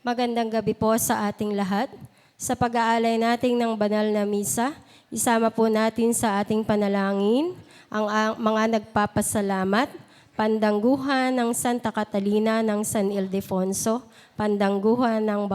Magandang gabi po sa ating lahat. Sa pag-aalay natin ng banal na misa, isama po natin sa ating panalangin ang mga nagpapasalamat, pandangguhan ng Santa Catalina ng San Ildefonso, pandangguhan ng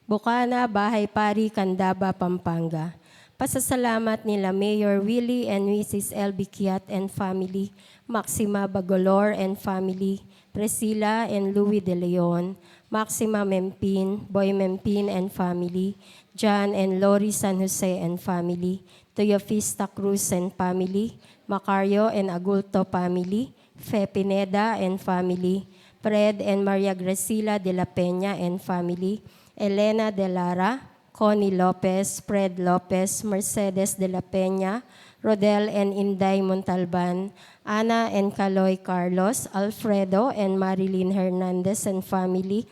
Bukana, Bahay Pari, Candaba, Pampanga. Pasasalamat nila Mayor Willie and Mrs. Elby Kiat and family, Maxima Bagolor and family, Priscilla and Louis De Leon, Maxima Mempin, Boy Mempin and family, John and Lori San Jose and family, Teofista Cruz and family, Macario and Agulto family, Fe Pineda and family, Fred and Maria Gracila de la Peña and family, Elena de Lara, Connie Lopez, Fred Lopez, Mercedes de la Peña, Rodel and Inday Montalban, Ana and Caloy Carlos, Alfredo and Marilyn Hernandez and family,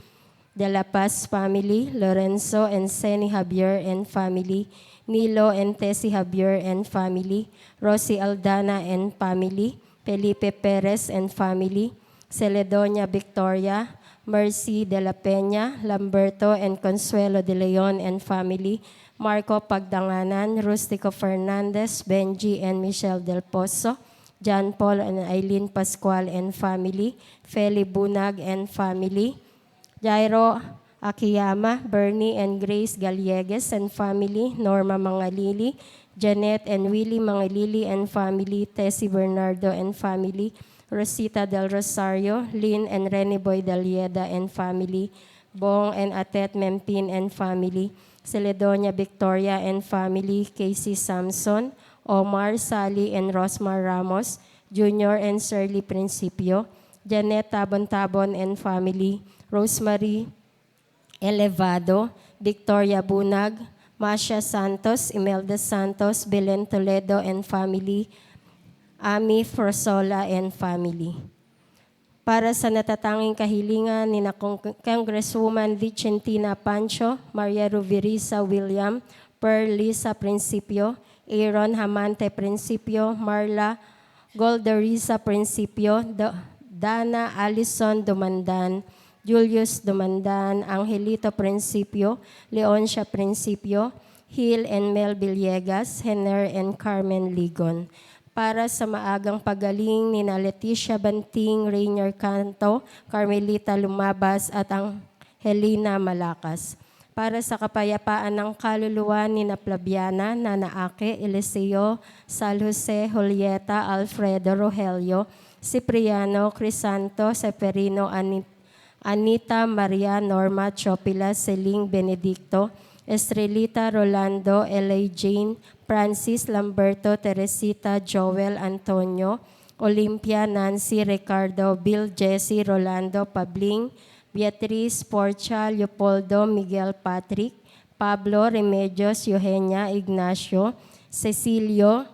De La Paz family, Lorenzo and Seni Javier and family, Nilo and Tessie Javier and family, Rosie Aldana and family, Felipe Perez and family, Celedonia Victoria, Mercy de la Peña, Lamberto and Consuelo de Leon and family, Marco Pagdanganan, Rustico Fernandez, Benji and Michelle Del Pozo, John Paul and Eileen Pascual and family, Feli Bunag and family, Jairo Akiyama, Bernie and Grace Gallegues and family, Norma Mangalili, Janet and Willie Mangalili and family, Tessie Bernardo and family, Rosita del Rosario, Lynn and Rene Boy Dalieda and family, Bong and Atet Mempin and family, Celedonia Victoria and family, Casey Samson, Omar, Sally and Rosmar Ramos, Junior and Shirley Principio, Janet Tabon-Tabon and family, Rosemary Elevado, Victoria Bunag, Masha Santos, Imelda Santos, Belen Toledo and family, Ami Frosola and family. Para sa natatanging kahilingan ni na Congresswoman Vicentina Pancho, Maria Ruvirisa William, Per Lisa Principio, Aaron Hamante Principio, Marla Golderisa Principio, Dana Alison Dumandan, Julius Dumandan, Angelito Principio, Leoncia Principio, Hill and Mel Villegas, Henner and Carmen Ligon. Para sa maagang pagaling ni na Leticia Banting, Rainier Canto, Carmelita Lumabas at ang Helena Malakas. Para sa kapayapaan ng kaluluwa ni na Flaviana, Nana Ake, Eliseo, Sal Jose, Julieta, Alfredo, Rogelio, Cipriano, Crisanto, Seferino, Anita, Maria, Norma, Chopila, Celing, Benedicto, Estrelita, Rolando, L.A. Jane, Francis, Lamberto, Teresita, Joel, Antonio, Olympia, Nancy, Ricardo, Bill, Jesse, Rolando, Pabling, Beatriz, Porcha, Leopoldo, Miguel, Patrick, Pablo, Remedios, Eugenia, Ignacio, Cecilio,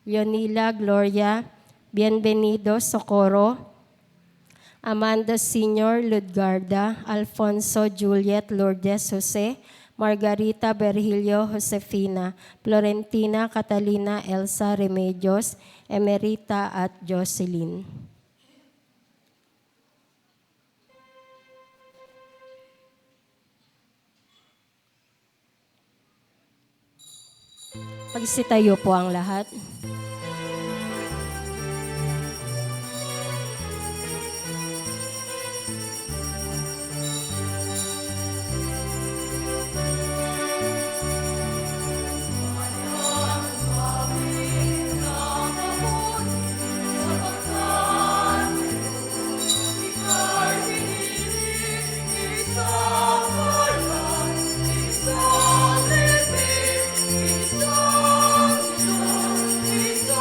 Leonila, Gloria, Bienvenido, Socorro, Amanda Sr., Ludgarda, Alfonso, Juliet, Lourdes, Jose, Margarita, Berhilio, Josefina, Florentina, Catalina, Elsa, Remedios, Emerita at Jocelyn. Pagsitayo po ang lahat. Isa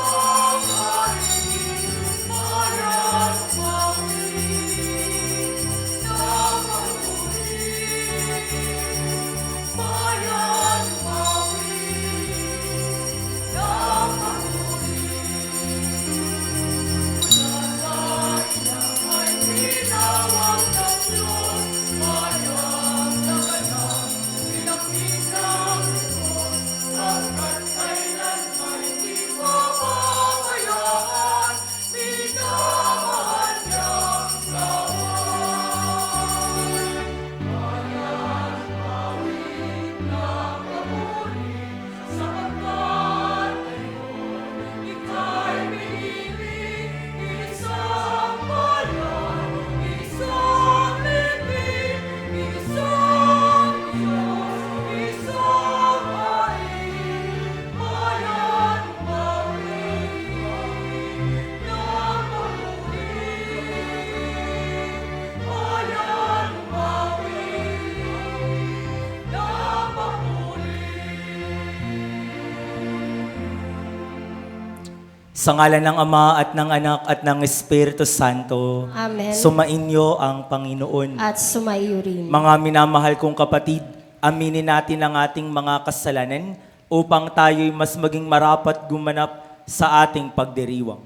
Sa ngalan ng Ama at ng Anak at ng Espiritu Santo. Amen. Sumainyo ang Panginoon. At sumaiyo rin. Mga minamahal kong kapatid, aminin natin ang ating mga kasalanan upang tayo'y mas maging marapat gumanap sa ating pagdiriwang.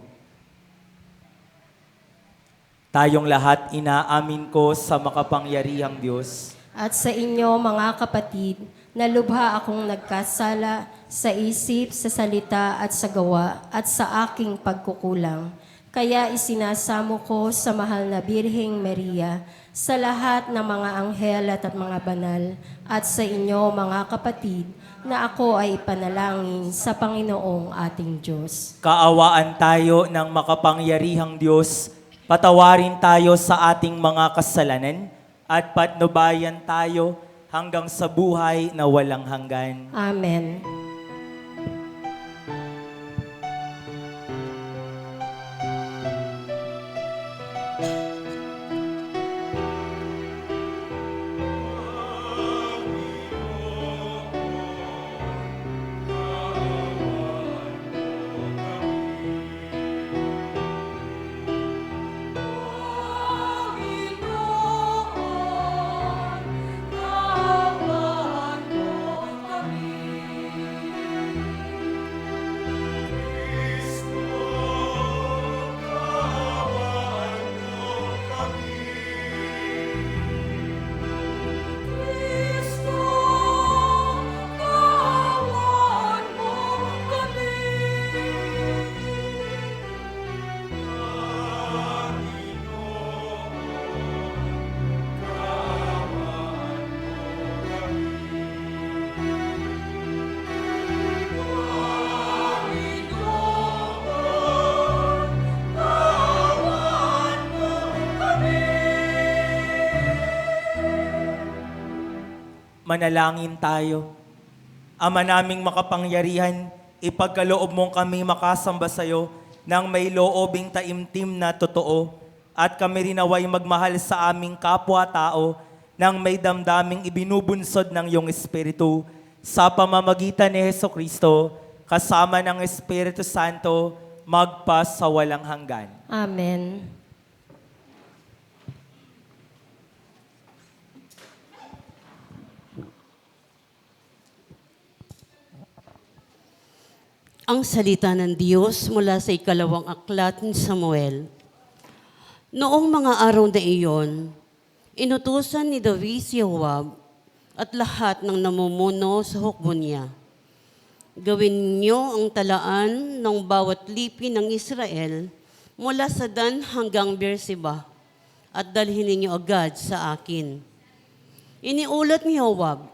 Tayong lahat inaamin ko sa makapangyarihang Diyos. At sa inyo, mga kapatid, na lubha akong nagkasala sa isip, sa salita at sa gawa at sa aking pagkukulang. Kaya isinasamo ko sa mahal na Birheng Maria, sa lahat ng mga anghel at mga banal, at sa inyo, mga kapatid, na ako ay panalangin sa Panginoong ating Diyos. Kaawaan tayo ng makapangyarihang Diyos, patawarin tayo sa ating mga kasalanan, at patnubayan tayo hanggang sa buhay na walang hanggan. Amen. Manalangin tayo. Ama naming makapangyarihan, ipagkaloob mong kami makasamba sa iyo ng may loobing taimtim na totoo at kami rin naway magmahal sa aming kapwa-tao ng may damdaming ibinubunsod ng iyong Espiritu sa pamamagitan ni Hesukristo kasama ng Espiritu Santo magpa sa walang hanggan. Amen. Ang salita ng Diyos mula sa ikalawang aklat ni Samuel. Noong mga araw na iyon, inutusan ni David si Joab at lahat ng namumuno sa hukbo niya. Gawin niyo ang talaan ng bawat lipi ng Israel mula sa Dan hanggang Beersheba at dalhin ninyo agad sa akin. Iniulat ni Joab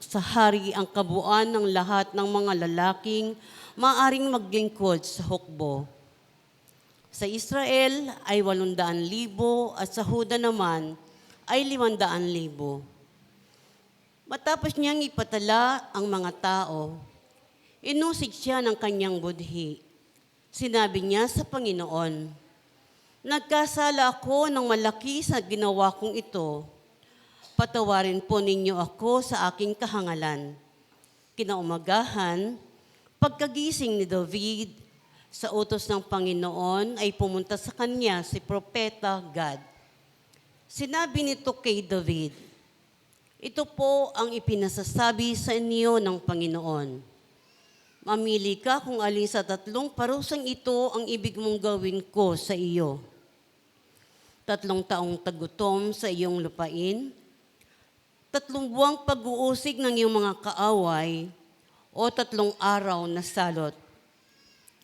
sa hari ang kabuuan ng lahat ng mga lalaking maaring maglingkod sa hukbo. Sa Israel ay 800,000 at sa Huda naman ay 500,000. Matapos niyang ipatala ang mga tao, inusig siya ng kanyang budhi. Sinabi niya sa Panginoon, "Nagkasala ako ng malaki sa ginawa kong ito. Patawarin po ninyo ako sa aking kahangalan." Kinaumagahan, pagkagising ni David, sa utos ng Panginoon ay pumunta sa kanya si Propeta Gad. Sinabi nito kay David, "Ito po ang ipinasasabi sa inyo ng Panginoon. Mamili ka kung alin sa 3 parusang ito ang ibig mong gawin ko sa iyo. 3 taong tagutom sa iyong lupain, 3 buwang pag-uusig ng iyong mga kaaway, o 3 araw na salot.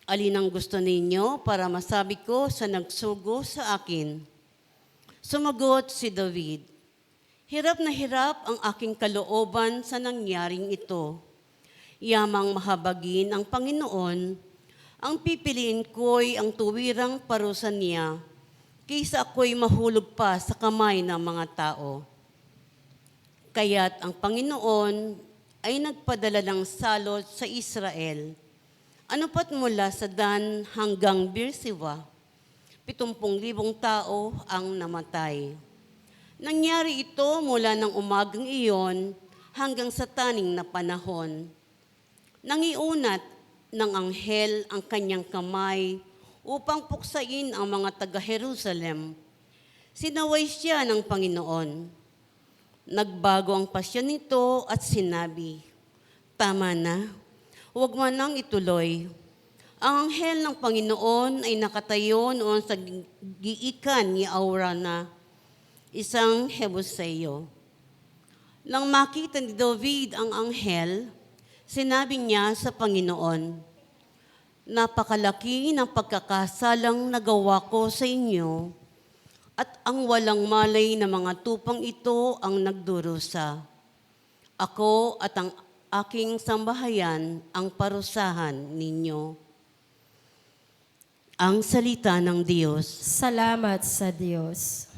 Alin ang gusto ninyo para masabi ko sa nagsugo sa akin?" Sumagot si David, "Hirap na hirap ang aking kalooban sa nangyaring ito. Yamang mahabagin ang Panginoon, ang pipiliin ko'y ang tuwirang parusa niya, kaysa ako'y mahulog pa sa kamay ng mga tao. Kaya't ang Panginoon ay nagpadala ng salot sa Israel. Anupat mula sa Dan hanggang Beersheba, 70,000 tao ang namatay. Nangyari ito mula ng umagang iyon hanggang sa taning na panahon. Nangiunat ng anghel ang kanyang kamay upang puksain ang mga taga-Jerusalem. Sinaway siya ng Panginoon. Nagbago ang pasyon nito at sinabi, "Tama na, huwag mo nang ituloy." Ang anghel ng Panginoon ay nakatayo noon sa giikan ni Aurana, isang Hebuseo. Nang makita ni David ang anghel, sinabi niya sa Panginoon, "Napakalaki ng pagkakasalang nagawa ko sa inyo, at ang walang malay na mga tupang ito ang nagdurusa. Ako at ang aking sambahayan ang parusahan ninyo." Ang salita ng Diyos. Salamat sa Diyos.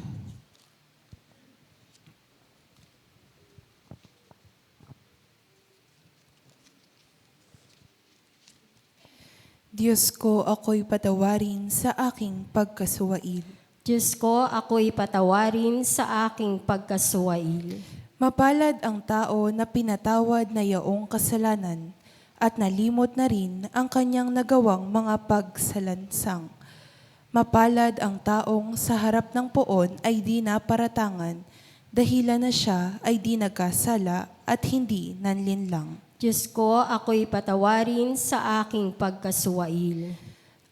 Diyos ko, ako'y patawarin sa aking pagkasuwail. Diyos ko, ako'y patawarin sa aking pagkasuwail. Mapalad ang tao na pinatawad na yaong kasalanan at nalimot na rin ang kanyang nagawang mga pagsalansang. Mapalad ang taong sa harap ng poon ay di naparatangan, dahilan na siya ay di nagkasala at hindi nanlinlang. Diyos ko, ako'y patawarin sa aking pagkasuwail.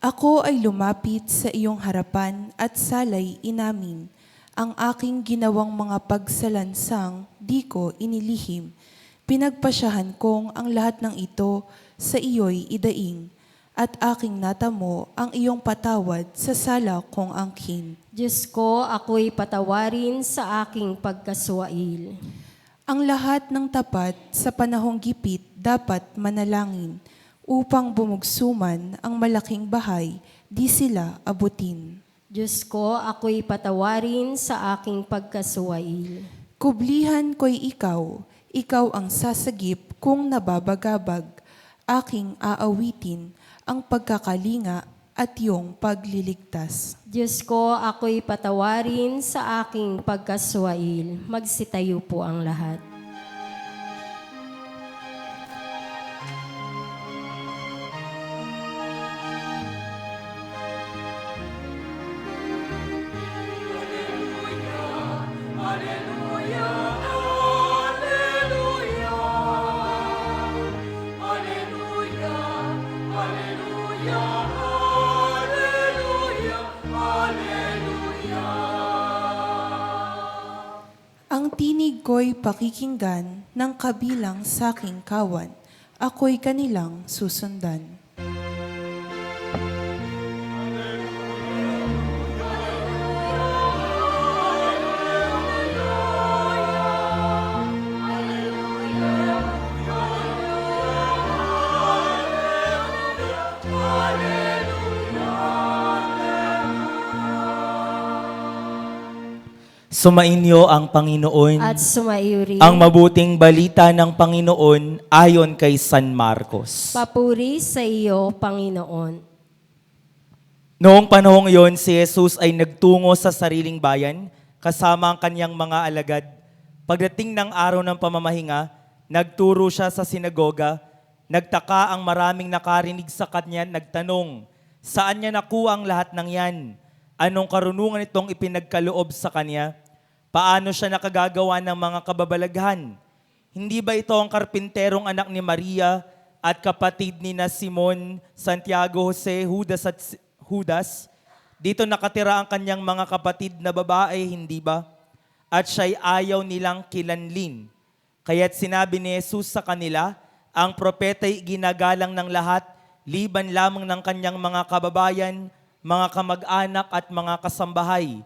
Ako ay lumapit sa iyong harapan at salay inamin. Ang aking ginawang mga pagsalansang di ko inilihim. Pinagpasyahan kong ang lahat ng ito sa iyo'y idaing, at aking natamo ang iyong patawad sa sala kong angkin. Diyos ko, ako'y patawarin sa aking pagkasuwail. Ang lahat ng tapat sa panahong gipit dapat manalangin, upang bumugsuman ang malaking bahay, di sila abutin. Diyos ko, ako'y patawarin sa aking pagkasuwail. Kublihan ko'y ikaw ang sasagip kung nababagabag. Aking aawitin ang pagkakalinga at iyong pagliligtas. Diyos ko, ako'y patawarin sa aking pagkasuwail. Magsitayo po ang lahat. Ang tinig ko'y pakikinggan ng kabilang saking kawan. Ako'y kanilang susundan. Sumainyo ang Panginoon. At sumaiyo rin. Ang mabuting balita ng Panginoon ayon kay San Marcos. Papuri sa iyo, Panginoon. Noong panahong iyon, si Jesus ay nagtungo sa sariling bayan kasama ang kanyang mga alagad. Pagdating ng araw ng pamamahinga, nagturo siya sa sinagoga. Nagtaka ang maraming nakarinig sa kanya, nagtanong, saan niya nakuha ang lahat ng yan? Anong karunungan itong ipinagkaloob sa kanya? Paano siya nakagagawa ng mga kababalaghan? Hindi ba ito ang karpinterong anak ni Maria at kapatid ni na Simon, Santiago, Jose, Judas? Dito nakatira ang kanyang mga kapatid na babae, hindi ba? At siya'y ayaw nilang kilanlin. Kaya't sinabi ni Jesus sa kanila, ang propeta'y ginagalang ng lahat, liban lamang ng kanyang mga kababayan, mga kamag-anak at mga kasambahay.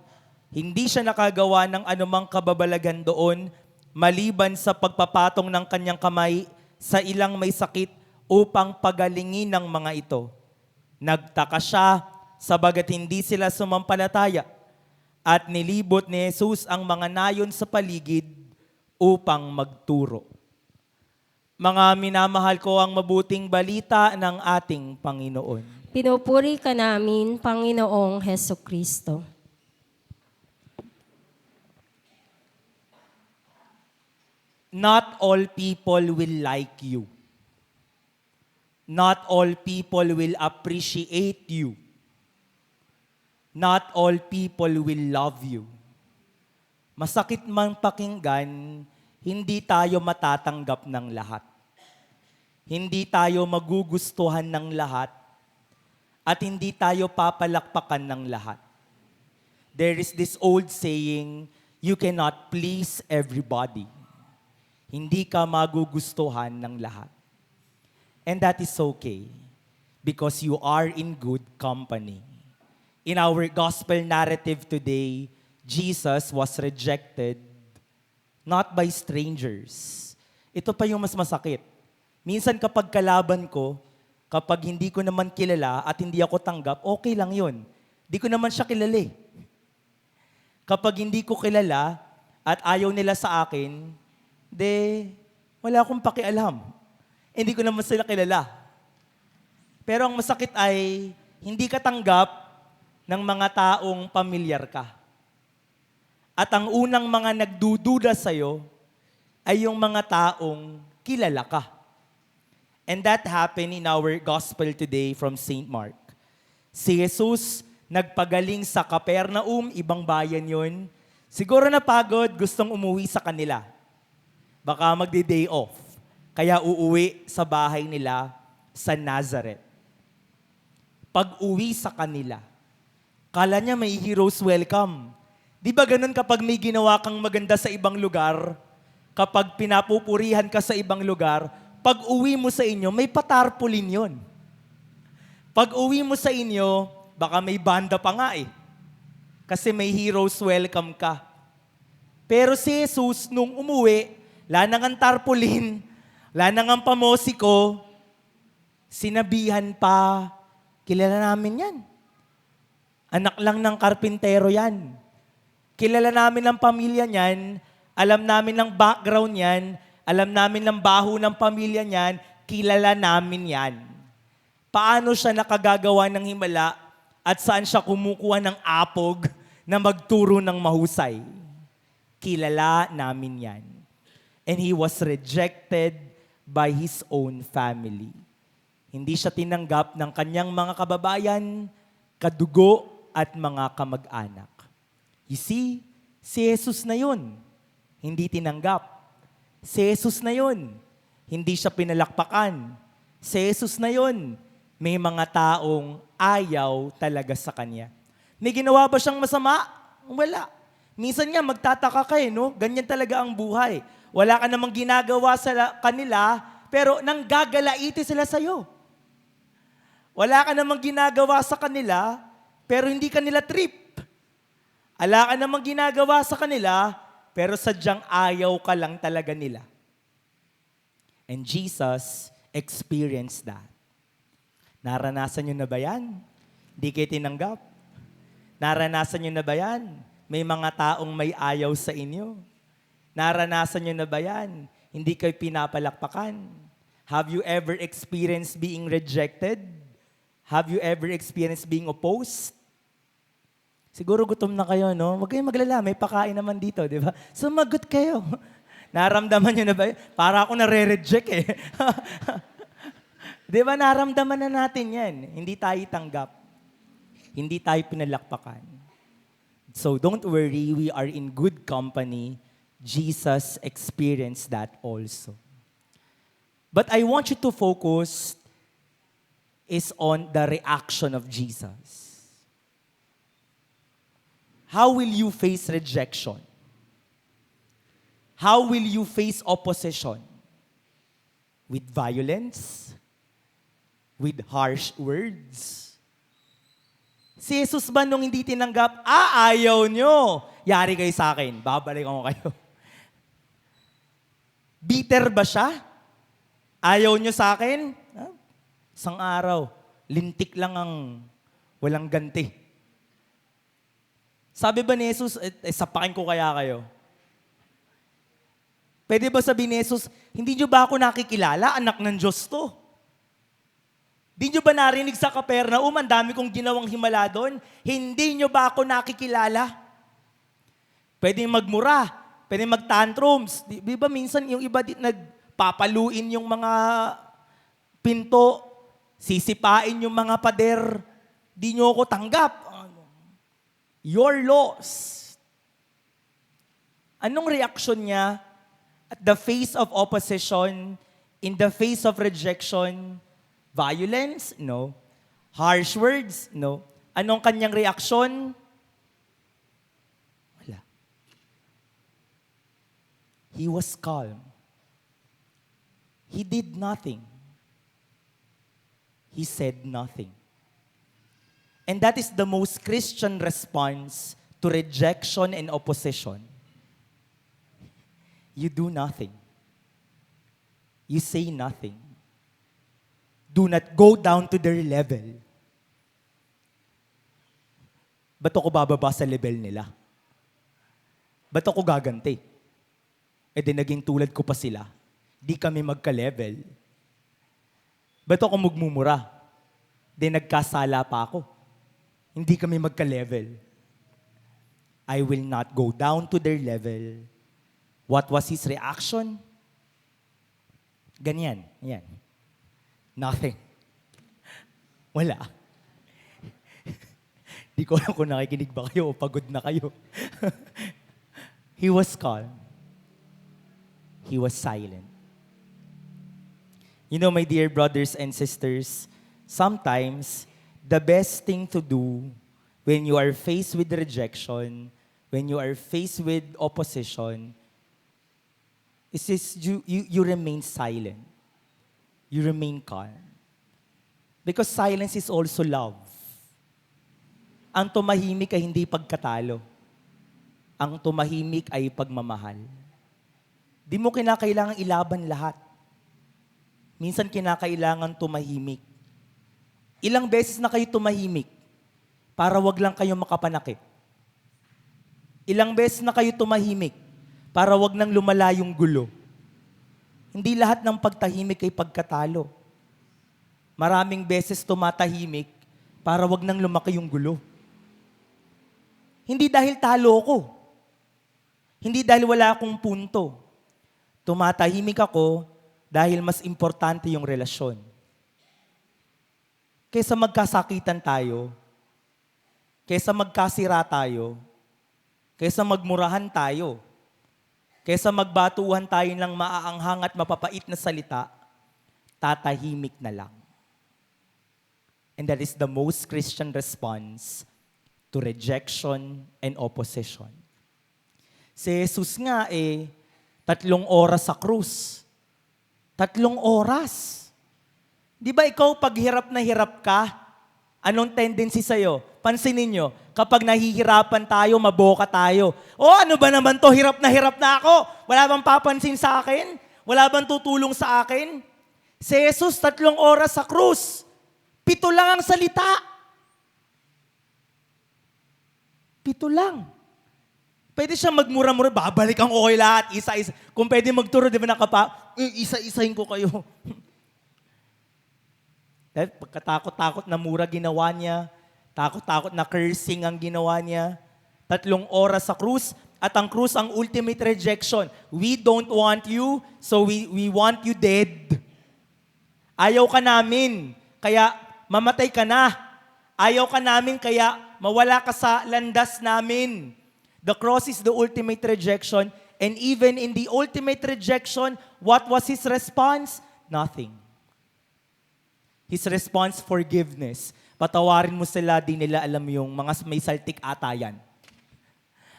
Hindi siya nakagawa ng anumang kababalagan doon, maliban sa pagpapatong ng kanyang kamay sa ilang may sakit upang pagalingin ng mga ito. Nagtaka siya sabagat hindi sila sumampalataya at nilibot ni Jesus ang mga nayon sa paligid upang magturo. Mga minamahal ko, ang mabuting balita ng ating Panginoon. Pinupuri ka namin, Panginoong Hesukristo. Not all people will like you. Not all people will appreciate you. Not all people will love you. Masakit man pakinggan, hindi tayo matatanggap ng lahat. Hindi tayo magugustuhan ng lahat at hindi tayo papalakpakan ng lahat. There is this old saying, you cannot please everybody. Hindi ka magugustuhan ng lahat. And that is okay because you are in good company. In our gospel narrative today, Jesus was rejected not by strangers. Ito pa yung mas masakit. Minsan kapag kalaban ko, kapag hindi ko naman kilala at hindi ako tanggap, okay lang yun. Di ko naman siya kilala eh. Kapag hindi ko kilala at ayaw nila sa akin, wala akong pakialam. Hindi ko naman sila kilala. Pero ang masakit ay, hindi ka tanggap ng mga taong pamilyar ka. At ang unang mga nagdududa sa'yo ay yung mga taong kilala ka. And that happened in our gospel today from St. Mark. Si Jesus nagpagaling sa Capernaum, ibang bayan yun. Siguro napagod, gustong umuwi sa kanila. Baka magde-day off. Kaya uuwi sa bahay nila sa Nazareth. Pag uwi sa kanila, kala niya may hero's welcome. Di ba ganun kapag may ginawa kang maganda sa ibang lugar, kapag pinapupurihan ka sa ibang lugar, pag uwi mo sa inyo, may patarpulin yon. Pag uwi mo sa inyo, baka may banda pa nga eh. Kasi may hero's welcome ka. Pero si Jesus, nung umuwi, lanang ang tarpulin, lanang ang pamosiko, sinabihan pa, kilala namin yan. Anak lang ng karpintero yan. Kilala namin ang pamilya niyan, alam namin ang background niyan, alam namin ang baho ng pamilya niyan, kilala namin yan. Paano siya nakagagawa ng himala at saan siya kumukuha ng apog na magturo ng mahusay? Kilala namin yan. And he was rejected by his own family. Hindi siya tinanggap ng kanyang mga kababayan, kadugo at mga kamag-anak. You see, si Jesus na yun, hindi tinanggap. Si Jesus na yun, hindi siya pinalakpakan. Si Jesus na yun, may mga taong ayaw talaga sa kanya. May ginawa ba siyang masama? Wala. Minsan nga magtataka ka no? Ganyan talaga ang buhay. Wala ka namang ginagawa sa kanila, pero nanggagalaiti sila sa'yo. Wala ka namang ginagawa sa kanila, pero hindi kanila trip. Wala ka namang ginagawa sa kanila, pero sadyang ayaw ka lang talaga nila. And Jesus experienced that. Naranasan nyo na ba yan? Di kayo tinanggap? Naranasan nyo na ba yan? May mga taong may ayaw sa inyo. Naranasan nyo na ba yan? Hindi kayo pinapalakpakan. Have you ever experienced being rejected? Have you ever experienced being opposed? Siguro gutom na kayo, no? Huwag kayong maglala, may pakain naman dito, di ba? Sumagot kayo. Naramdaman nyo na ba? Para ako nare-reject eh. Di ba, naramdaman na natin yan. Hindi tayo tanggap. Hindi tayo pinalakpakan. So don't worry, we are in good company. Jesus experienced that also. But I want you to focus is on the reaction of Jesus. How will you face rejection? How will you face opposition? With violence? With harsh words? Si Jesus ba nung hindi tinanggap, ayaw nyo, yari kayo sa akin, babalik ako kayo. Bitter ba siya? Ayaw nyo sa akin? Isang araw, lintik lang ang walang ganti. Sabi ba ni Jesus, sapakin ko kaya kayo? Pwede ba sabihin ni Jesus, hindi nyo ba ako nakikilala? Anak ng Diyos to. Di nyo ba narinig sa Capernaum, ang dami kong ginawang himala doon? Hindi nyo ba ako nakikilala? Pwede magmura, pwede mag-tantrums. Di ba minsan yung iba nagpapaluin yung mga pinto, Sisipain yung mga pader, di nyo ako tanggap. You're lost. Anong reaksyon niya at the face of opposition, in the face of rejection? Violence? No. Harsh words? No. Anong kanyang reaksyon? Wala. He was calm. He did nothing. He said nothing. And that is the most Christian response to rejection and opposition. You do nothing. You say nothing. Do not go down to their level. Ba't ako bababa sa level nila? Ba't ako gaganti? E di naging tulad ko pa sila. Di kami magka-level. Ba't ako magmumura? Di nagkasala pa ako. Hindi kami magka-level. I will not go down to their level. What was his reaction? Ganyan. Yan. Nothing. Wala. Di ko alam kung nakikinig ba kayo o pagod na kayo. He was calm. He was silent. You know, my dear brothers and sisters, sometimes the best thing to do when you are faced with rejection, when you are faced with opposition, is you remain silent. You remain calm. Because silence is also love. Ang tumahimik ay hindi pagkatalo. Ang tumahimik ay pagmamahal. Di mo kinakailangan ilaban lahat. Minsan kinakailangan tumahimik. Ilang beses na kayo tumahimik para wag lang kayo makapanakit? Ilang beses na kayo tumahimik para wag nang lumala yung gulo? Hindi lahat ng pagtahimik ay pagkatalo. Maraming beses tumatahimik para wag nang lumaki yung gulo. Hindi dahil talo ko. Hindi dahil wala akong punto. Tumatahimik ako dahil mas importante yung relasyon. Kaysa magkasakitan tayo, kaysa magkasira tayo, kaysa magmurahan tayo, kaysa magbatuhan tayo ng maaanghang at mapapait na salita, tatahimik na lang. And that is the most Christian response to rejection and opposition. Si Jesus nga 3 oras sa krus. 3 oras. Di ba ikaw pag hirap na hirap ka, anong tendency sa'yo? Pansinin nyo, kapag nahihirapan tayo, maboka tayo. Ano ba naman to? Hirap na ako. Wala bang papansin sa akin? Wala bang tutulong sa akin? Si Jesus, 3 oras sa krus. 7 lang ang salita. 7 lang. Pwede siya magmura-mura, babalik ang okay lahat, isa-isa. Kung pwede magturo, di ba isa-isahin ko kayo. Dahil pagkatakot-takot na mura ginawa niya, takot-takot na cursing ang ginawa niya, 3 oras sa krus, at ang krus ang ultimate rejection. We don't want you, so we want you dead. Ayaw ka namin, kaya mamatay ka na. Ayaw ka namin, kaya mawala ka sa landas namin. The cross is the ultimate rejection, and even in the ultimate rejection, what was his response? Nothing. His response, forgiveness. Patawarin mo sila, di nila alam yung mga may saltik ata yan.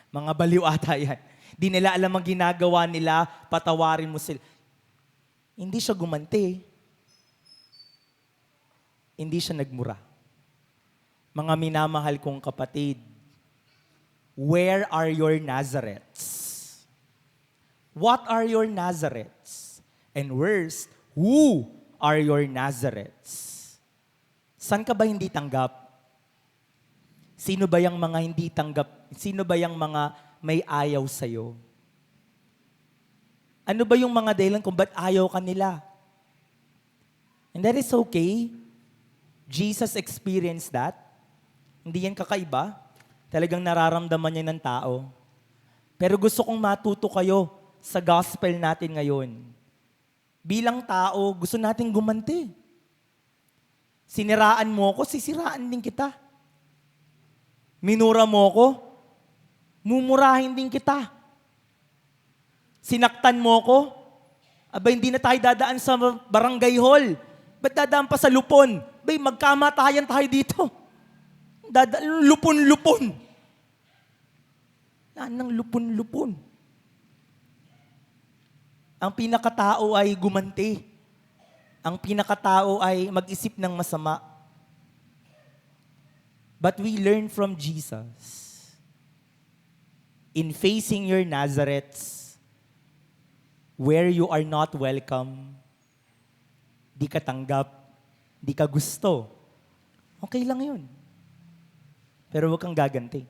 Mga baliw ata yan. Di nila alam ang ginagawa nila, patawarin mo sila. Hindi siya gumanti. Hindi siya nagmura. Mga minamahal kong kapatid, where are your Nazareths? What are your Nazareths? And worse, who are your Nazareths? Saan ka ba hindi tanggap? Sino ba yung mga hindi tanggap? Sino ba yung mga may ayaw sa'yo? Ano ba yung mga dahilan kung ba't ayaw ka nila? And that is okay. Jesus experienced that. Hindi yan kakaiba. Talagang nararamdaman niya ng tao. Pero gusto kong matuto kayo sa gospel natin ngayon. Bilang tao, gusto natin gumanti. Siniraan mo ko, sisiraan din kita. Minura mo ko, mumurahin din kita. Sinaktan mo ko, aba hindi na tayo dadaan sa barangay hall. Ba't dadaan pa sa lupon? Bay, magkamatayan tayo dito. Lupon-lupon. Yan ng lupon-lupon. Ang pinakatao ay gumanti. Ang pinakatao ay mag-isip ng masama. But we learn from Jesus. In facing your Nazareths, where you are not welcome, di ka tanggap, di ka gusto, okay lang yun. Pero huwag kang gaganti.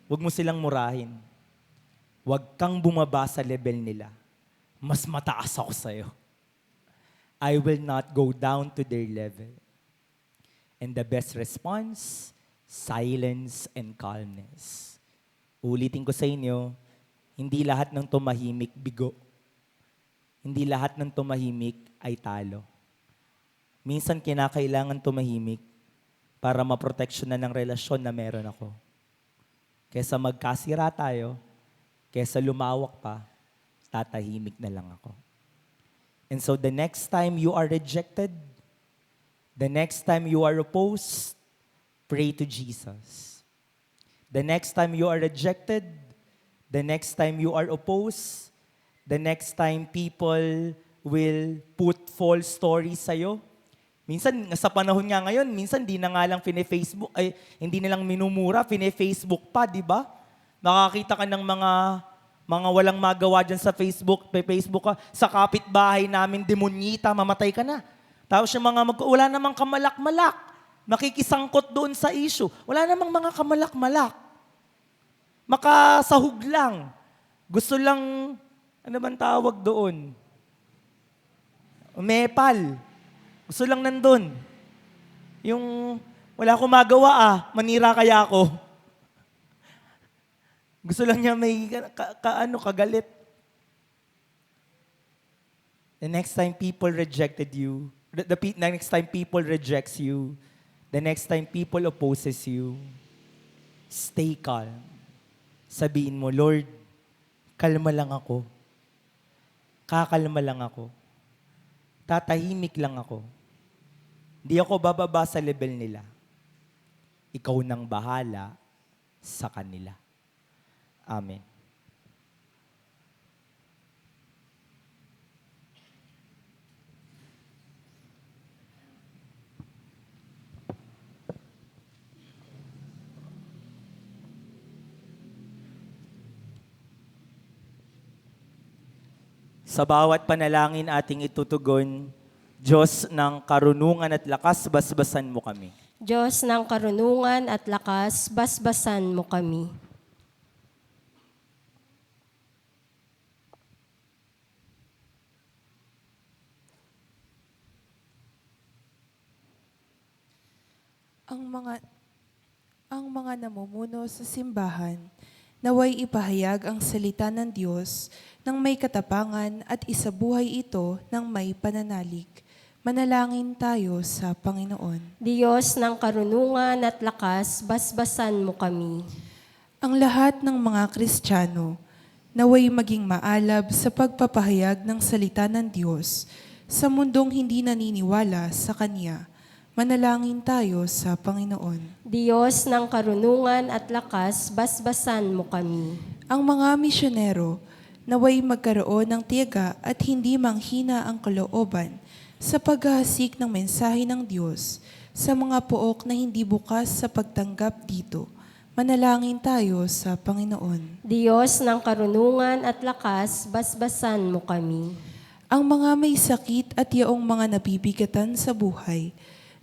Huwag mo silang murahin. Huwag kang bumaba sa level nila. Mas mataas ako sa'yo. I will not go down to their level. And the best response, silence and calmness. Ulitin ko sa inyo, hindi lahat ng tumahimik bigo. Hindi lahat ng tumahimik ay talo. Minsan kinakailangan tumahimik para maproteksyonan ng relasyon na meron ako. Kesa magkasira tayo, kesa lumawak pa, tatahimik na lang ako. And so the next time you are rejected, the next time you are opposed, pray to Jesus. The next time you are rejected, the next time you are opposed, the next time people will put false stories sa'yo. Minsan, sa panahon nga ngayon, minsan di na nga lang Facebook, ay hindi na lang minumura, Facebook pa, di ba? Nakakita ka ng mga walang magawa dyan sa Facebook ka, sa kapitbahay namin, demonyita, mamatay ka na. Tapos yung wala namang kamalak-malak, makikisangkot doon sa issue. Wala namang mga kamalak-malak. Makasahog lang. Gusto lang, ano bang tawag doon? Umepal. Gusto lang nandun. Yung, wala akong magawa manira kaya ako. Gusto lang niya may kagalit. The next time people rejected you, the next time people rejects you, the next time people opposes you, stay calm. Sabihin mo, Lord, kalma lang ako. Kakalma lang ako. Tatahimik lang ako. Hindi ako bababa sa level nila. Ikaw nang bahala sa kanila. Amen. Sa bawat panalangin ating itutugon, Diyos ng karunungan at lakas, basbasan mo kami. Diyos ng karunungan at lakas, basbasan mo kami. Ang mga namumuno sa simbahan, naway ipahayag ang salita ng Diyos ng may katapangan at isabuhay ito ng may pananalig. Manalangin tayo sa Panginoon. Diyos ng karunungan at lakas, basbasan mo kami. Ang lahat ng mga Kristiyano, naway maging maalab sa pagpapahayag ng salita ng Diyos sa mundong hindi naniniwala sa Kanya. Manalangin tayo sa Panginoon. Diyos ng karunungan at lakas, basbasan mo kami. Ang mga misyonero, naway magkaroon ng tiyaga at hindi manghina ang kalooban sa paghahasik ng mensahe ng Diyos sa mga pook na hindi bukas sa pagtanggap dito. Manalangin tayo sa Panginoon. Diyos ng karunungan at lakas, basbasan mo kami. Ang mga may sakit at yaong mga nabibigatan sa buhay,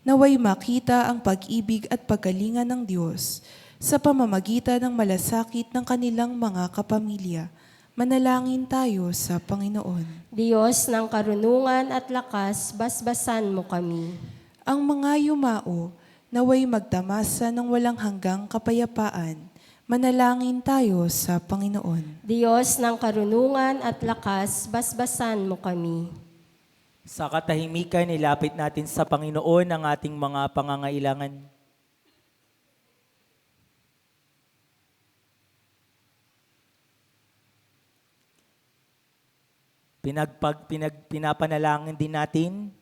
naway makita ang pag-ibig at paggalingan ng Diyos sa pamamagitan ng malasakit ng kanilang mga kapamilya. Manalangin tayo sa Panginoon. Diyos ng karunungan at lakas, basbasan mo kami. Ang mga yumao, naway magtamasa ng walang hanggang kapayapaan. Manalangin tayo sa Panginoon. Diyos ng karunungan at lakas, basbasan mo kami. Sa katahimikan, ilapit natin sa Panginoon ang ating mga pangangailangan. Pinapanalangin din natin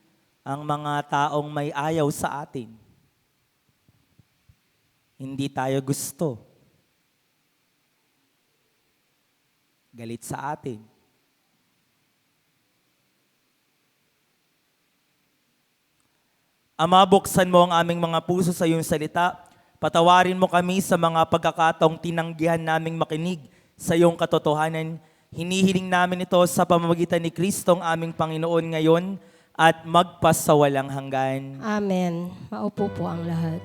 ang mga taong may ayaw sa atin. Hindi tayo gusto. Galit sa atin. Ama, buksan mo ang aming mga puso sa iyong salita. Patawarin mo kami sa mga pagkakataong tinanggihan naming makinig sa iyong katotohanan. Hinihiling namin ito sa pamamagitan ni Kristong aming Panginoon ngayon at magpasawalang hanggan. Amen. Maupo po ang lahat.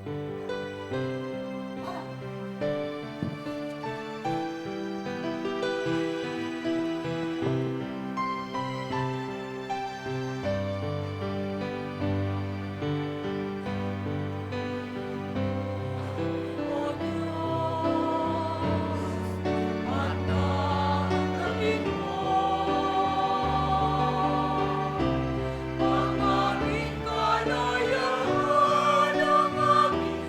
Ang aming kanayahan, ang aming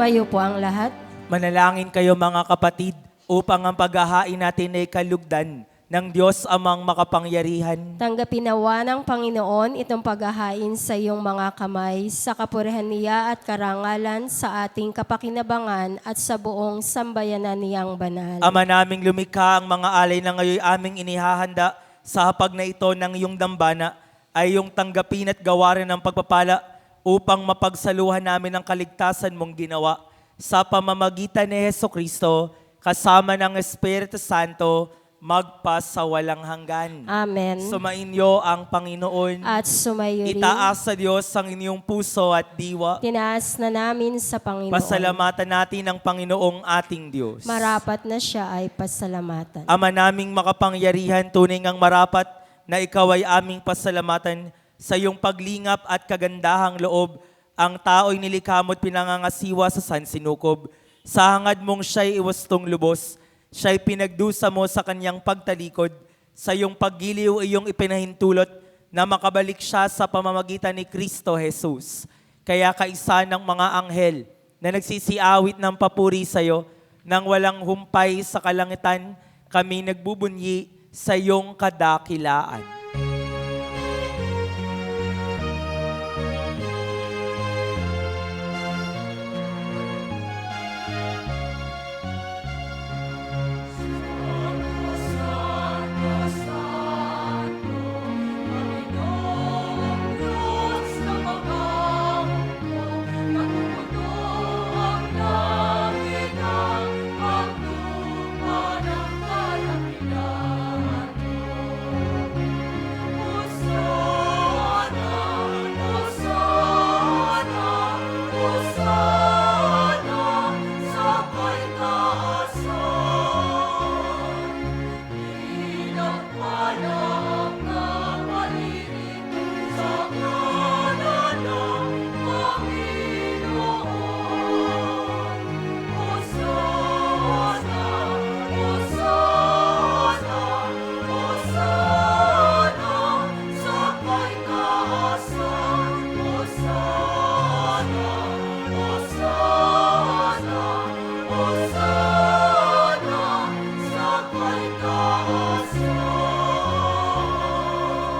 Sumayo po ang lahat. Manalangin kayo mga kapatid upang ang paghahain natin ay kalugdan ng Diyos amang makapangyarihan. Tanggapin nawa ng Panginoon itong paghahain sa iyong mga kamay sa kapurihan niya at karangalan sa ating kapakinabangan at sa buong sambayanan niyang banal. Ama naming lumikha, ang mga alay na ngayon aming inihahanda sa hapag na ito ng iyong dambana ay yung tanggapin at gawaran ng pagpapala upang mapagsaluhan namin ang kaligtasan mong ginawa sa pamamagitan ni Hesukristo kasama ng Espiritu Santo magpasawalang hanggan. Amen. Sumainyo ang Panginoon. At sumayo rin. Itaas sa Diyos ang inyong puso at diwa. Tinaas na namin sa Panginoon. Pasalamatan natin ang Panginoong ating Diyos. Marapat na siya ay pasalamatan. Ama naming makapangyarihan, tunay ngang marapat na ikaw ay aming pasalamatan sa iyong paglingap at kagandahang loob. Ang tao'y nilikha mo't pinangangasiwa sa sansinukob. Sa hangad mong siya'y iwastong lubos, siya'y pinagdusa mo sa kanyang pagtalikod. Sa iyong paggiliw iyong ipinahintulot na makabalik siya sa pamamagitan ni Kristo Jesus. Kaya kaisa ng mga anghel na nagsisiawit ng papuri sa iyo, nang walang humpay sa kalangitan, kami nagbubunyi sa iyong kadakilaan.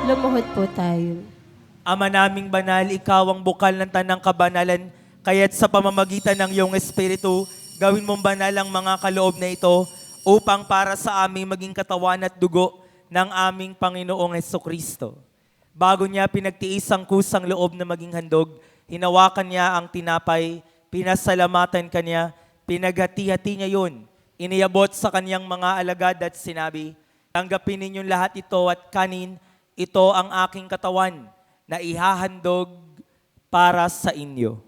Lumuhod po tayo. Ama naming banal, ikaw ang bukal ng tanang kabanalan, kaya't sa pamamagitan ng iyong Espiritu, gawin mong banal ang mga kaloob na ito upang para sa aming maging katawan at dugo ng aming Panginoong Hesukristo. Bago niya pinagtiis ang kusang loob na maging handog, hinawakan niya ang tinapay, pinasalamatan kanya, pinaghati-hati niya yun, iniabot sa kanyang mga alagad at sinabi, tanggapin ninyong lahat ito at kanin, ito ang aking katawan na ihahandog para sa inyo.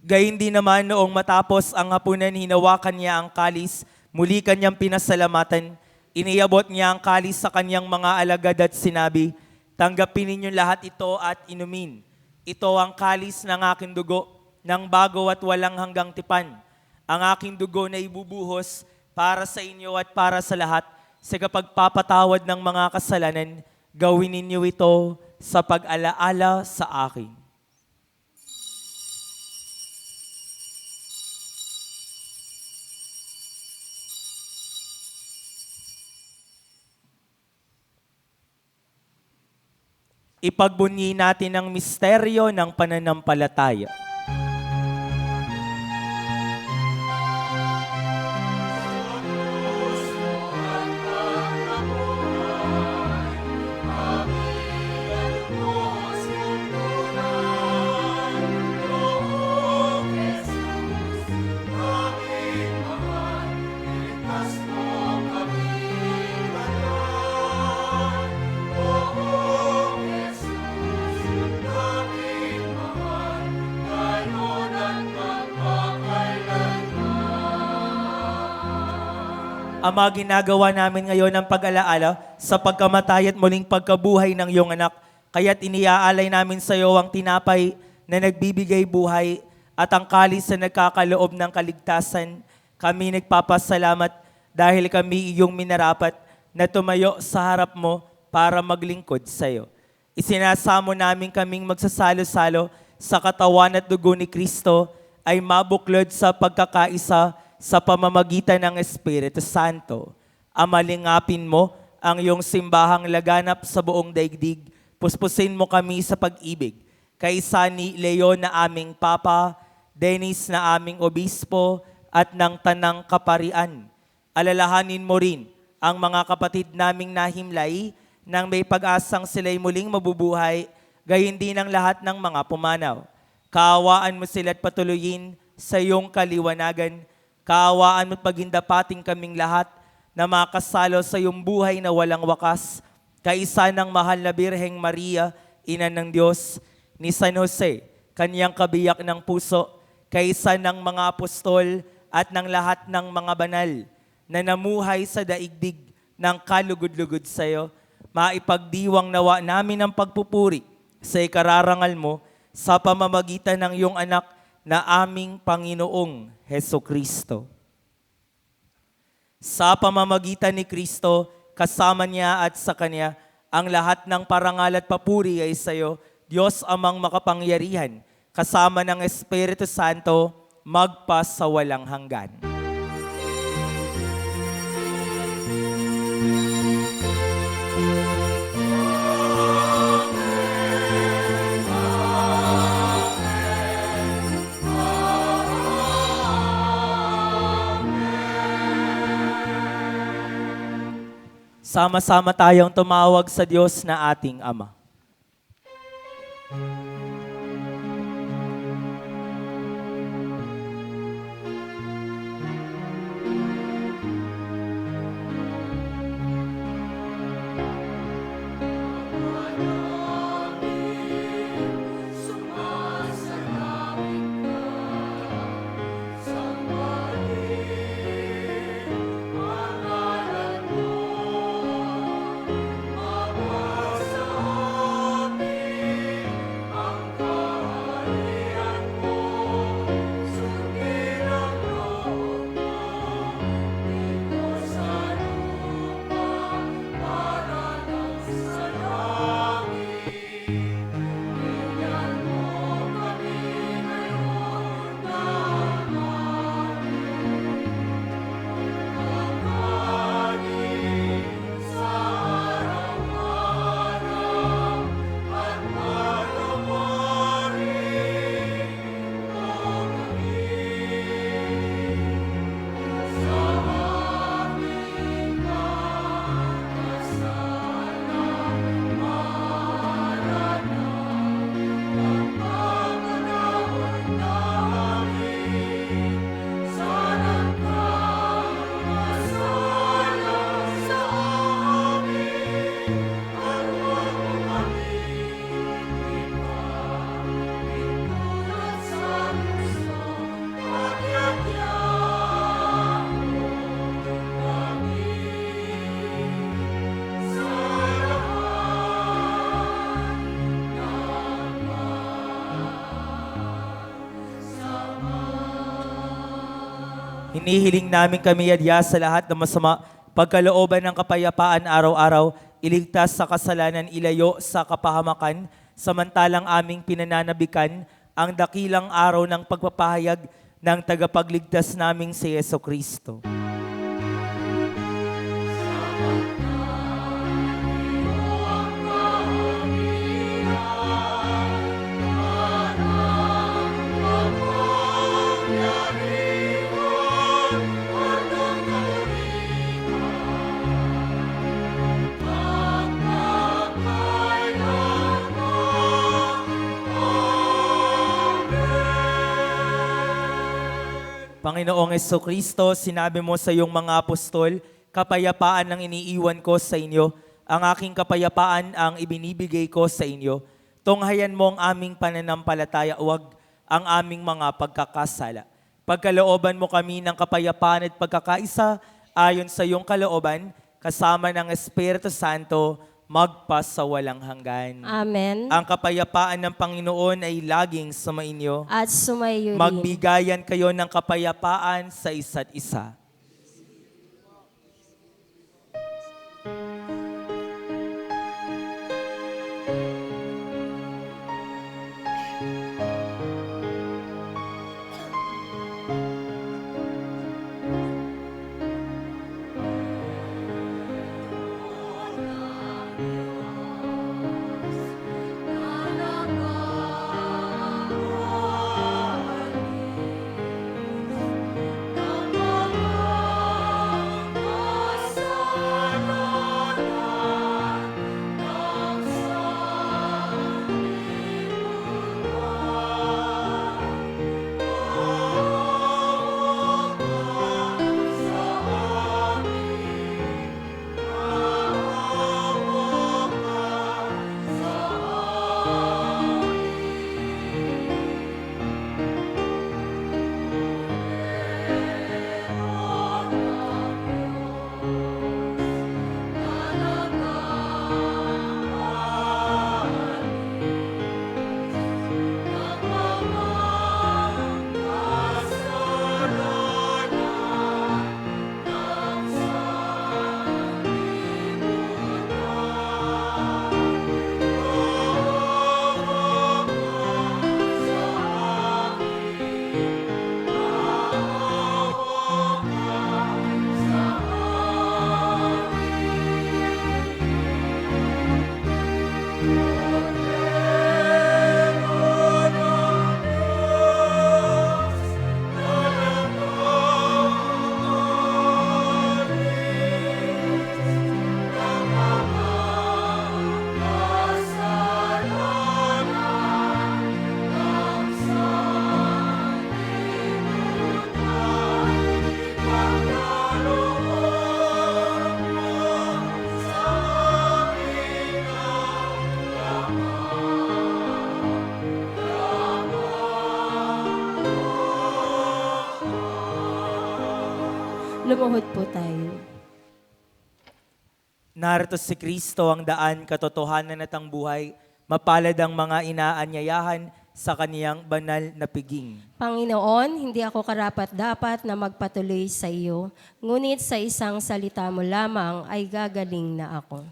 Gayun din naman noong matapos ang hapunan, hinawakan niya ang kalis, muli kanyang pinasalamatan, iniabot niya ang kalis sa kanyang mga alagad at sinabi, tanggapin ninyo lahat ito at inumin. Ito ang kalis ng aking dugo, ng bago at walang hanggang tipan. Ang aking dugo na ibubuhos para sa inyo at para sa lahat sa kapagpapatawad ng mga kasalanan. Gawin ninyo ito sa pag-alaala sa akin. Ipagbunyi natin ang misteryo ng pananampalataya. Ama, ginagawa namin ngayon ang pag-alaala sa pagkamatay at muling pagkabuhay ng iyong anak. Kaya't iniaalay namin sa iyo ang tinapay na nagbibigay buhay at ang kalis na nagkakaloob ng kaligtasan. Kami nagpapasalamat dahil kami iyong minarapat na tumayo sa harap mo para maglingkod sa iyo. Isinasamo namin kaming magsasalo-salo sa katawan at dugo ni Kristo ay mabuklod sa pagkakaisa sa pamamagitan ng Espiritu Santo. Amalingapin mo ang iyong simbahang laganap sa buong daigdig. Puspusin mo kami sa pag-ibig. Kaisa ni Leon na aming Papa, Dennis na aming Obispo, at ng Tanang Kaparian. Alalahanin mo rin ang mga kapatid naming nahimlay nang may pag-asang sila'y muling mabubuhay, gayon din ang lahat ng mga pumanaw. Kaawaan mo sila at patuloyin sa iyong kaliwanagan. Kaawaan mo at paghindapating kaming lahat na makasalo sa iyong buhay na walang wakas, kaisa ng mahal na Birheng Maria, Ina ng Diyos, ni San Jose, kanyang kabiyak ng puso, kaisa ng mga apostol at ng lahat ng mga banal na namuhay sa daigdig ng kalugod-lugod sa iyo, maipagdiwang nawa namin ang pagpupuri sa ikararangal mo sa pamamagitan ng iyong anak na aming Panginoong Heso Kristo. Sa pamamagitan ni Kristo, kasama niya at sa Kanya, ang lahat ng parangal at papuri ay sa iyo, Diyos amang makapangyarihan, kasama ng Espiritu Santo, magpa sa walang hanggan. Sama-sama tayong tumawag sa Diyos na ating Ama. Hinihiling namin kami adya sa lahat ng masama, pagkalooban ng kapayapaan araw-araw, iligtas sa kasalanan, ilayo sa kapahamakan, samantalang aming pinananabikan ang dakilang araw ng pagpapahayag ng tagapagligtas naming si Yeso Kristo. Panginoong Jesucristo, sinabi mo sa iyong mga apostol, kapayapaan ang iniiwan ko sa inyo, ang aking kapayapaan ang ibinibigay ko sa inyo. Tunghayan mo ang aming pananampalataya, huwag ang aming mga pagkakasala. Pagkalooban mo kami ng kapayapaan at pagkakaisa, ayon sa iyong kalooban, kasama ng Espiritu Santo, magpasawalang hanggan. Amen. Ang kapayapaan ng Panginoon ay laging sumainyo. At sumayo rin. Magbigayan kayo ng kapayapaan sa isa't isa. Lumuhod po tayo. Narito si Kristo ang daan, katotohanan at ang buhay. Mapalad ang mga inaanyayahan sa kaniyang banal na piging. Panginoon, hindi ako karapat-dapat na magpatuloy sa iyo, ngunit sa isang salita mo lamang ay gagaling na ako.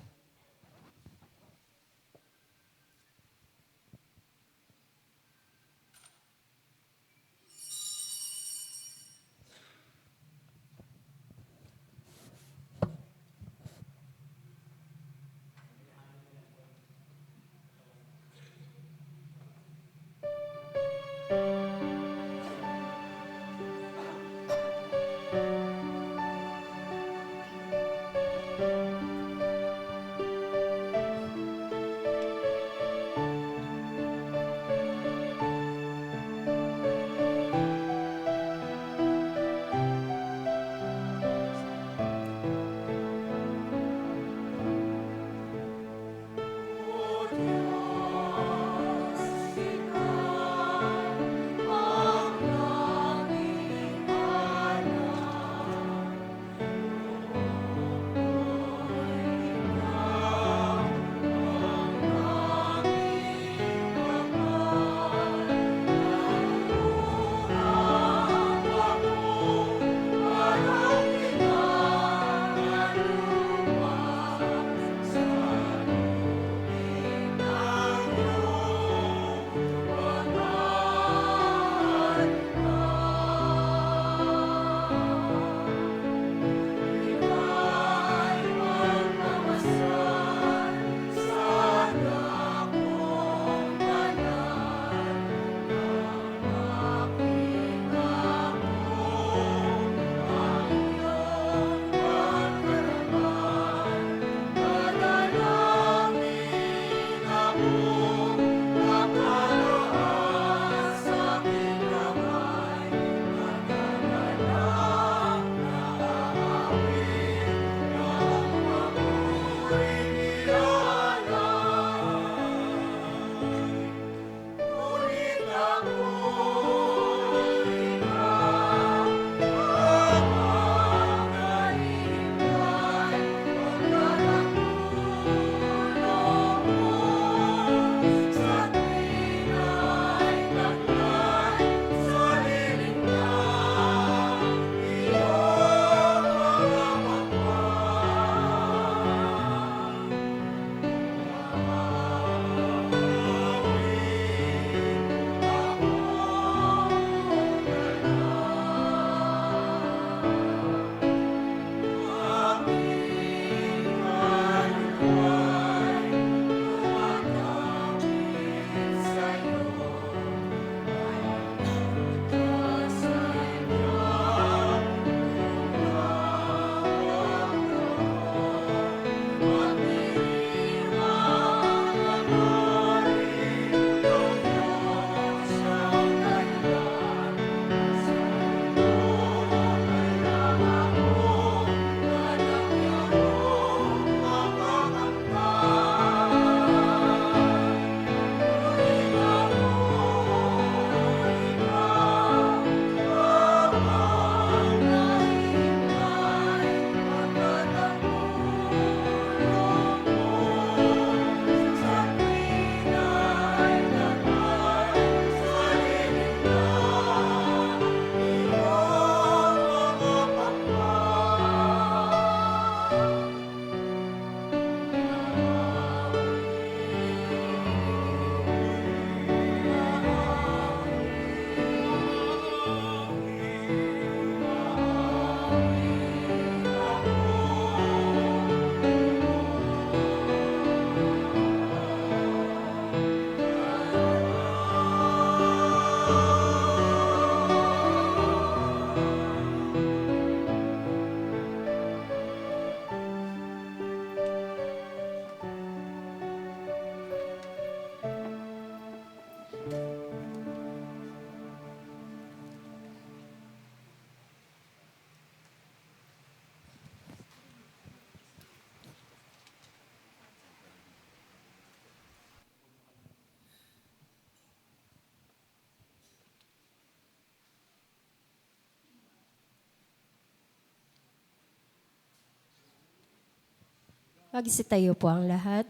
Magsitayo po ang lahat.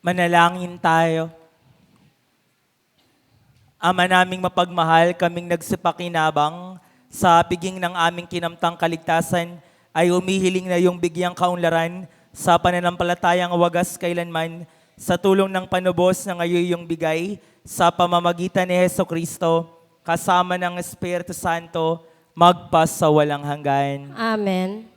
Manalangin tayo. Ama naming mapagmahal, kaming nagsipakinabang sa piging ng aming kinamtang kaligtasan ay umihiling na yung bigyang kaunlaran sa pananampalatayang wagas kailanman sa tulong ng panubos na ngayon yung bigay sa pamamagitan ni Heso Kristo kasama ng Espiritu Santo magpas sa walang hanggan. Amen.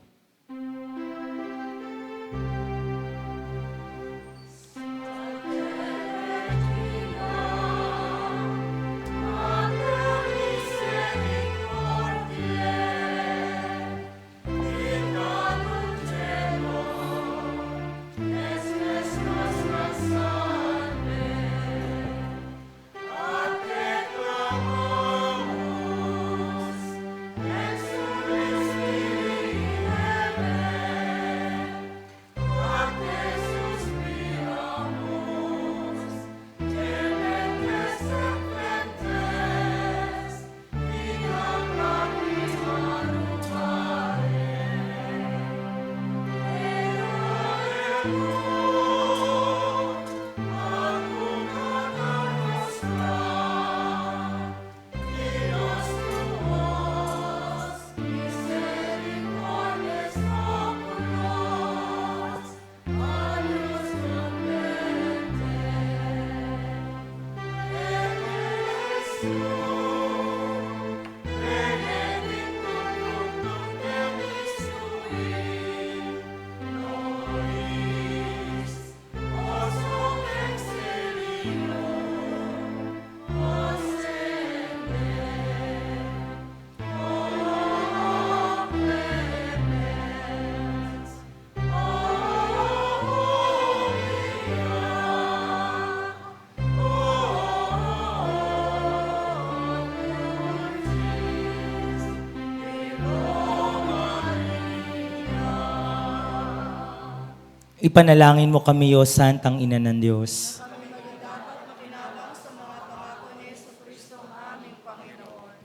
Ipanalangin mo kami, O Santang Ina ng Diyos.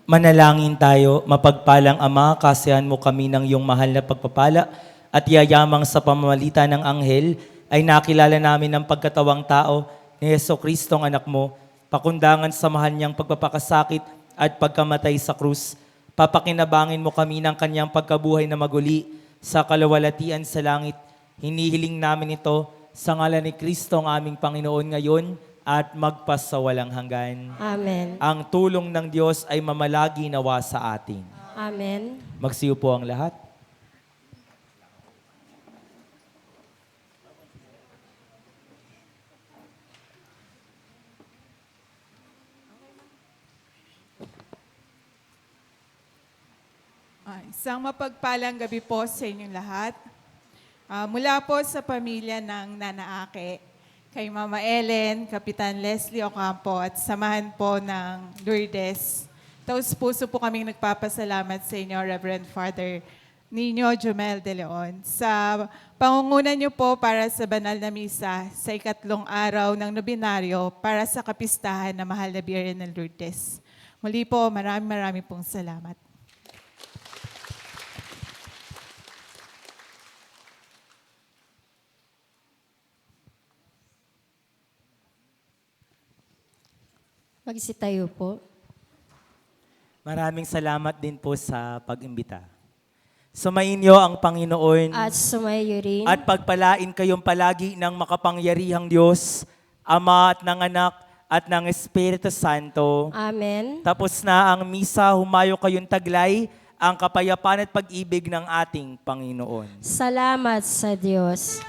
Manalangin tayo, mapagpalang Ama, kasihan mo kami ng iyong mahal na pagpapala at yayamang sa pamamagitan ng anghel ay nakilala namin ang pagkatawang tao ni Heso Kristong anak mo, pakundangan sa mahal niyang pagpapakasakit at pagkamatay sa krus. Papakinabangin mo kami ng kanyang pagkabuhay na maguli sa kalawalatian sa langit. Hinihiling namin ito sa ngalan ni Kristo ang aming Panginoon ngayon at magpas sa walang hanggan. Amen. Ang tulong ng Diyos ay mamalagi nawa sa atin. Amen. Magsiyo po ang lahat. Isang mapagpalang gabi po sa inyong lahat. Mula po sa pamilya ng Nana Ake, kay Mama Ellen, Kapitan Leslie Ocampo at samahan po ng Lourdes. Taos puso po kaming nagpapasalamat sa inyo, Reverend Father Nino Jomel de Leon, sa pangungunan niyo po para sa banal na misa sa ikatlong araw ng nobinaryo para sa kapistahan na Mahal na Birhen ng Lourdes. Muli po, maraming pong salamat. Magsitayo po. Maraming salamat din po sa pag-imbita. Sumayin niyo ang Panginoon At sumayo rin. at pagpalain kayong palagi ng makapangyarihang Diyos, Ama at ng Anak at ng Espiritu Santo. Amen. Tapos na ang misa, humayo kayong taglay ang kapayapaan at pag-ibig ng ating Panginoon. Salamat sa Diyos.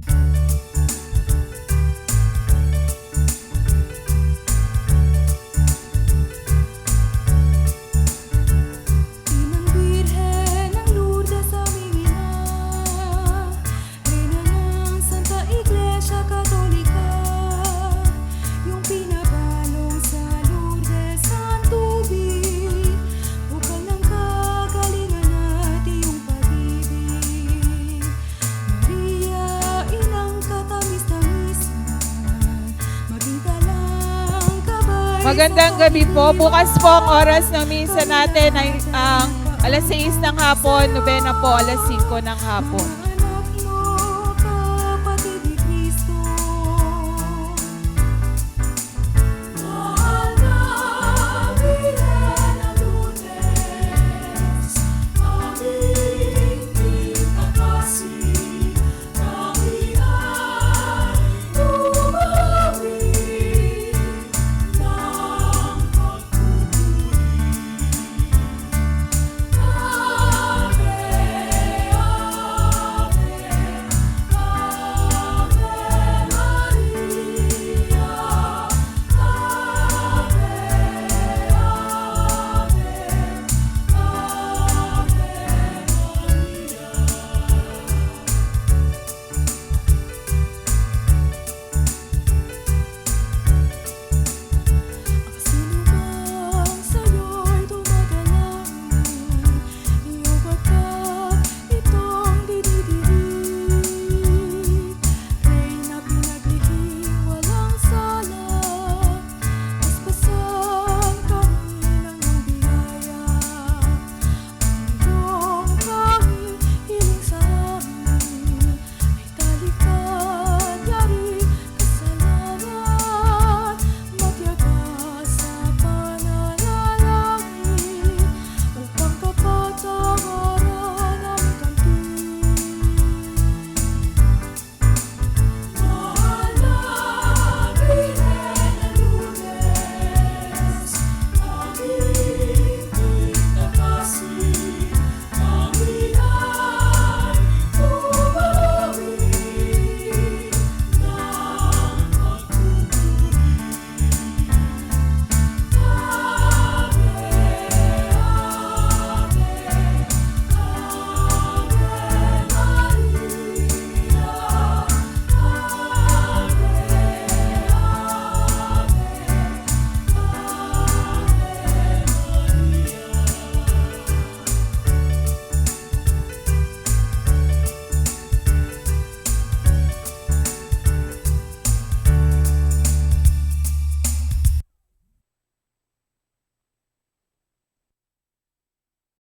Inang Birhen ng Lourdes aming ina, Reyna ng Santa Iglesia Katolika, yung pinabalong sa Lourdes ang tubig, bukal ng kagalingan at iyong pag-ibig. Maria, inang katamis-tamisan, maging talang gabay. Magandang gabi po. Bukas po ang oras ng misa natin ay ang alas 6 ng hapon, nobena po alas 5 ng hapon.